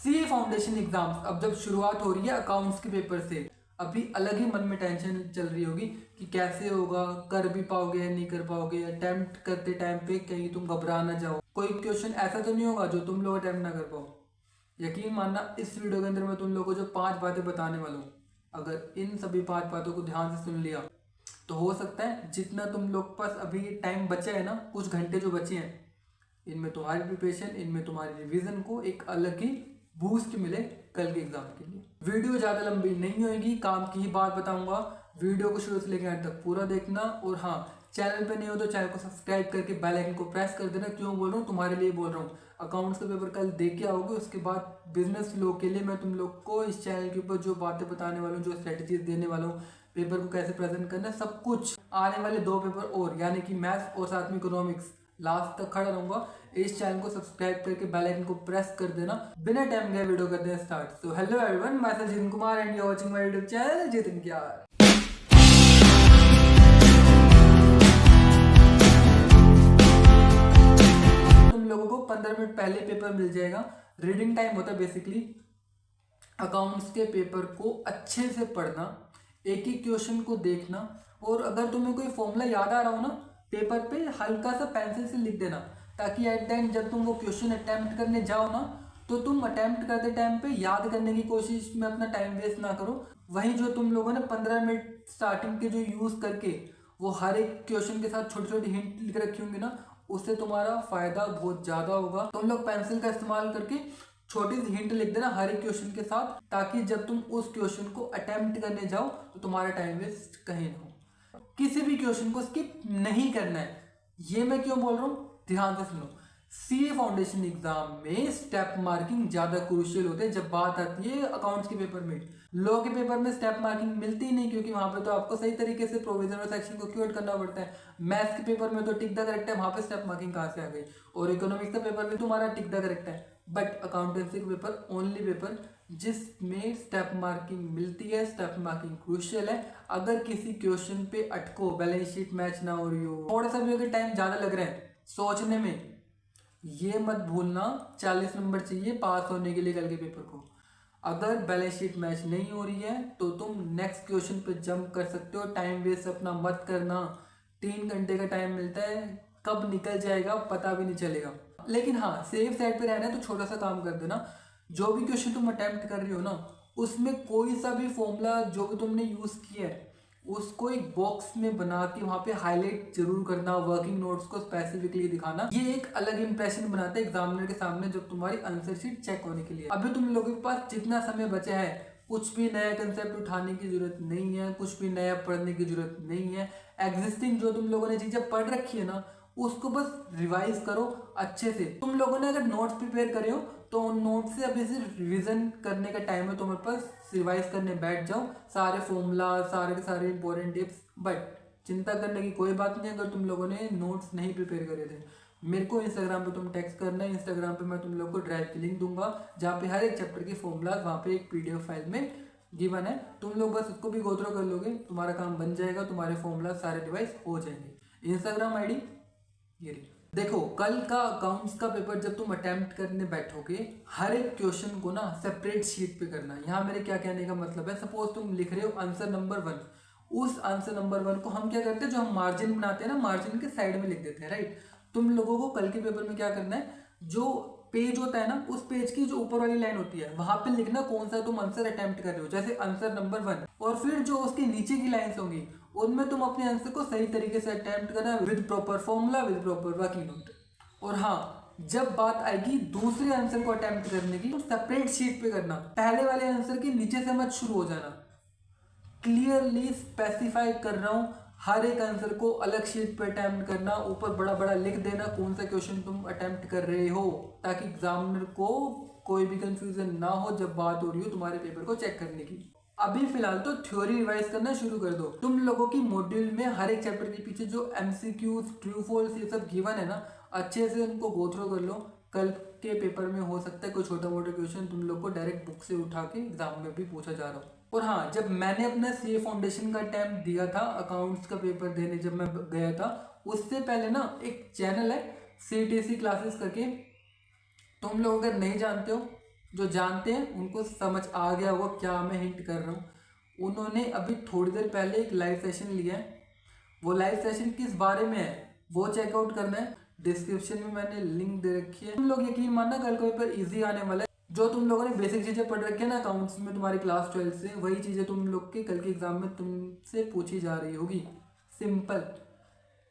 CA foundation exams अब जब शुरुआत हो रही है अकाउंट्स के पेपर से, अभी अलग ही मन में टेंशन चल रही होगी कि कैसे होगा, कर भी पाओगे या नहीं कर पाओगे। अटेम्प्ट करते टाइम पे कहीं तुम घबरा ना जाओ, कोई क्वेश्चन ऐसा तो नहीं होगा जो तुम लोग अटेम्प्ट ना कर पाओ। यकीन मानना, इस वीडियो के अंदर मैं तुम लोगों को जो 5 बातें बताने वाला हूँ, अगर इन सभी 5 बातों को ध्यान से सुन लिया तो हो सकता है जितना तुम लोग के पास अभी टाइम बचा है ना, कुछ घंटे जो बचे हैं, इनमें तुम्हारी प्रिपरेशन, इनमें तुम्हारी रिवीजन को एक अलग ही बूस्ट मिले कल के एग्जाम के लिए। वीडियो ज़्यादा लंबी नहीं होगी, काम की ही बात बताऊंगा। वीडियो को शुरू से लेकर अंत तक पूरा देखना। और हाँ, चैनल पे नहीं हो तो चैनल को सब्सक्राइब करके बेल आइकन को प्रेस कर देना। क्यों बोल रहा हूँ, तुम्हारे लिए बोल रहा हूँ। अकाउंट्स का पेपर कल देख के आओगे, उसके बाद बिजनेस फ्लो के लिए मैं तुम लोग को इस चैनल के ऊपर जो बातें बताने वाला हूँ, जो स्ट्रेटेजीज देने वाला हूँ, पेपर को कैसे प्रेजेंट करना, सब कुछ आने वाले 2 पेपर और, यानी कि मैथ्स और साथ में इकोनॉमिक्स, लास्ट तक खड़ा रहूंगा। इस चैनल को सब्सक्राइब करके बेल आइकन को प्रेस कर देना। बिना टाइम गए वीडियो करते हैं start. So hello everyone, myself Jitin Kumar and you are watching my YouTube channel Jitin क्यार। तुम लोगों को 15 मिनट पहले पेपर मिल जाएगा। रीडिंग टाइम होता है बेसिकली। अकाउंट्स के पेपर को अच्छे से पढ़ना, एक एक क्वेश्चन को देखना, और अगर तुम्हें कोई फॉर्मूला याद आ रहा हो ना, पेपर पे हल्का सा पेंसिल से लिख देना, ताकि एट द एंड जब तुम वो क्वेश्चन अटेम्प्ट करने जाओ ना, तो तुम अटेम्प्ट करते टाइम पे याद करने की कोशिश में अपना टाइम वेस्ट ना करो। वहीं जो तुम लोगों ने 15 मिनट स्टार्टिंग के जो यूज़ करके वो हर एक क्वेश्चन के साथ छोटी छोटी हिंट लिख रखी होंगी ना, उससे तुम्हारा फायदा बहुत ज़्यादा होगा। तुम लोग पेंसिल का इस्तेमाल करके छोटी सी हिंट लिख देना हर एक क्वेश्चन के साथ, ताकि जब तुम उस क्वेश्चन को अटेम्प्ट करने जाओ तो तुम्हारा टाइम वेस्ट कहीं ना हो। किसी भी क्वेश्चन को स्किप नहीं करना है। ये मैं क्यों बोल रहा हूँ, ध्यान से सुनो। सीए फाउंडेशन एग्जाम में स्टेप मार्किंग ज्यादा क्रूशियल होते हैं जब बात आती है अकाउंट्स के पेपर में। लॉ के पेपर में स्टेप मार्किंग मिलती ही नहीं, क्योंकि वहां पे तो आपको सही तरीके से प्रोविजन और सेक्शन को क्यूट करना पड़ता है। मैथ्स के पेपर में तो टिक द करेक्ट है, वहां पे स्टेप मार्किंग कहाँ से आ गई। और इकोनॉमिक्स का पेपर में तुम्हारा टिक द करेक्ट है। बट अकाउंटेंसी का पेपर ओनली पेपर जिसमें स्टेप मार्किंग मिलती है। स्टेप मार्किंग क्रूशियल है। अगर किसी क्वेश्चन पे अटको, बैलेंस शीट मैच ना हो रही हो, थोड़ा सा भी अगर टाइम ज्यादा लग रहा है सोचने में, ये मत भूलना 40 नंबर चाहिए पास होने के लिए कल के पेपर को। अगर बैलेंस शीट मैच नहीं हो रही है तो तुम नेक्स्ट क्वेश्चन पे जंप कर सकते हो। टाइम वेस्ट अपना मत करना। 3 घंटे का टाइम मिलता है, कब निकल जाएगा पता भी नहीं चलेगा। लेकिन हाँ, सेफ साइड पे रहना है तो छोटा सा काम कर देना। जो भी क्वेश्चन तुम अटेम्प्ट कर रही हो ना, उसमें कोई सा भी फॉर्मूला जो भी तुमने यूज किया है उसको एक बॉक्स में बना के वहां पे हाईलाइट जरूर करना, वर्किंग नोट्स को स्पेसिफिकली दिखाना। ये एक अलग इंप्रेशन बनाता है एग्जामिनर के सामने जब तुम्हारी आंसर शीट चेक होने के लिए। अभी तुम लोगों के पास जितना समय बचा है, कुछ भी नया कंसेप्ट उठाने की जरूरत नहीं है, कुछ भी नया पढ़ने की जरूरत नहीं है। एग्जिस्टिंग जो तुम लोगों ने चीजें पढ़ रखी है ना, उसको बस रिवाइज करो अच्छे से। तुम लोगों ने अगर नोट्स प्रिपेयर करे हो तो उन नोट से अभी सिर्फ रिवीजन करने का टाइम है तुम्हारे पास। रिवाइज करने बैठ जाओ, सारे फॉर्मूला, सारे के सारे इंपॉर्टेंट टिप्स। बट चिंता करने की कोई बात नहीं अगर तुम लोगों ने नोट्स नहीं प्रिपेयर करे थे। मेरे को इंस्टाग्राम पे तुम टेक्स्ट करना है। इंस्टाग्राम पे मैं तुम लोग को ड्राइव की लिंक दूंगा, जहाँ पे हर एक चैप्टर के फॉर्मूलाज वहाँ पे एक PDF फाइल में गिवन है। तुम लोग बस उसको भी गो थ्रू कर लोगे, तुम्हारा काम बन जाएगा, तुम्हारे फॉर्मूला सारे डिवाइस हो जाएंगे। इंस्टाग्राम ID ये रही। देखो, कल का अकाउंट्स का पेपर जब तुम अटेम्प्ट करने बैठोगे, हर एक क्वेश्चन को ना सेपरेट शीट पे करना। यहाँ मेरे क्या कहने का मतलब है, सपोज तुम लिख रहे हो आंसर नंबर 1, उस आंसर नंबर 1 को हम क्या करते हैं, जो हम मार्जिन बनाते हैं ना, मार्जिन के साइड में लिख देते हैं, राइट। तुम लोगों को कल के पेपर में क्या करना है, जो पेज होता है ना, उस पेज की जो ऊपर वाली लाइन होती है वहां पे लिखना कौन सा तुम आंसर अटेम्प्ट कर रहे हो, जैसे आंसर नंबर 1। और फिर जो उसके नीचे की लाइंस होंगी उनमें तुम अपने आंसर को सही तरीके से अटेम्प्ट करना with proper formula, with proper working note. और हाँ, जब बात आएगी दूसरे आंसर को अटेम्प्ट करने की, तो सेपरेट शीट पे करना। पहले वाले आंसर के नीचे से मत शुरू हो जाना। क्लियरली स्पेसिफाई कर रहा हूं, हर एक आंसर को अलग शीट पे अटेम्प्ट करना। ऊपर बड़ा बड़ा लिख देना कौन सा क्वेश्चन तुम अटेम्प्ट कर रहे हो, ताकि एग्जामिनर को कोई भी कंफ्यूजन ना हो जब बात हो रही हो तुम्हारे पेपर को चेक करने की। अभी फिलहाल तो थ्योरी रिवाइज करना शुरू कर दो। तुम लोगों की मॉड्यूल में हर एक चैप्टर के पीछे जो MCQs, ट्रू फॉल्स ये सब गिवन है ना, अच्छे से उनको गो थ्रू कर लो। कल के पेपर में हो सकता है कोई छोटा मोटा क्वेश्चन तुम लोग को डायरेक्ट बुक से उठा के एग्जाम में भी पूछा जा रहा हो। और हाँ, जब मैंने अपना सीए फाउंडेशन का अटेम्प्ट दिया था, अकाउंट्स का पेपर देने जब मैं गया था, उससे पहले ना एक चैनल है CTC क्लासेस करके, तुम लोग अगर नहीं जानते हो जो जानते हैं उनको समझ आ गया होगा क्या मैं हिंट कर रहा हूँ। उन्होंने अभी थोड़ी देर पहले एक लाइव सेशन लिया है, वो लाइव सेशन किस बारे में है वो चेकआउट करना है। डिस्क्रिप्शन में मैंने लिंक दे रखी है। तुम लोग यकीन मानना कल का पेपर इजी आने वाला है। जो तुम लोगों ने बेसिक चीज़ें पढ़ रखी है ना अकाउंट्स में तुम्हारी क्लास 12 से, वही चीज़ें तुम लोग के कल के एग्जाम में तुमसे पूछी जा रही होगी। सिंपल,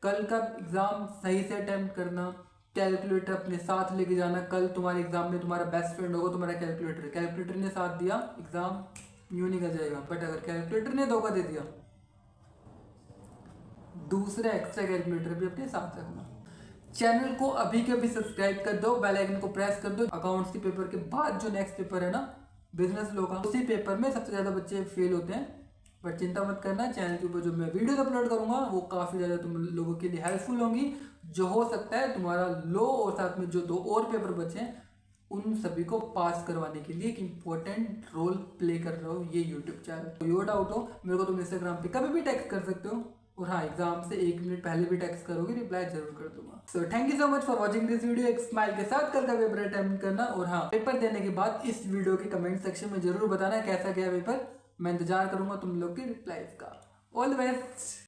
कल का एग्ज़ाम सही से अटेम्प्ट करना, कैलकुलेटर अपने साथ लेके जाना। कल तुम्हारे एग्जाम में तुम्हारा बेस्ट फ्रेंड होगा तुम्हारा कैलकुलेटर। कैलकुलेटर ने साथ दिया, एग्जाम यूँ निकल जाएगा। बट अगर कैलकुलेटर ने धोखा दे दिया, दूसरा एक्स्ट्रा कैलकुलेटर भी अपने साथ रखना। चैनल को अभी के अभी सब्सक्राइब कर दो, बेल आइकन को प्रेस कर दो। अकाउंट्स के पेपर के बाद जो नेक्स्ट पेपर है ना बिजनेस लॉ का, उसी पेपर में सबसे ज़्यादा बच्चे फेल होते हैं। बट चिंता मत करना, चैनल के ऊपर जो मैं वीडियोस अपलोड करूंगा वो काफ़ी ज़्यादा तुम लोगों के लिए हेल्पफुल होंगी। जो हो सकता है तुम्हारा लॉ और साथ में जो 2 और पेपर बचे हैं उन सभी को पास करवाने के लिए एक इंपॉर्टेंट रोल प्ले कर रहा हो ये यूट्यूब चैनल। तो यो डाउट हो मेरे को तुम इंस्टाग्राम पे कभी भी टैक्स कर सकते हो, और हाँ एग्जाम से 1 मिनट पहले भी टैक्स करोगे रिप्लाई जरूर कर दूंगा। So thank you so much for watching this video. एक स्माइल के साथ कल का पेपर अटेम्प्ट करना, और हाँ पेपर देने के बाद इस वीडियो के कमेंट सेक्शन में जरूर बताना कैसा गया पेपर। मैं इंतजार करूंगा तुम लोग के रिप्लाईज का। All the best.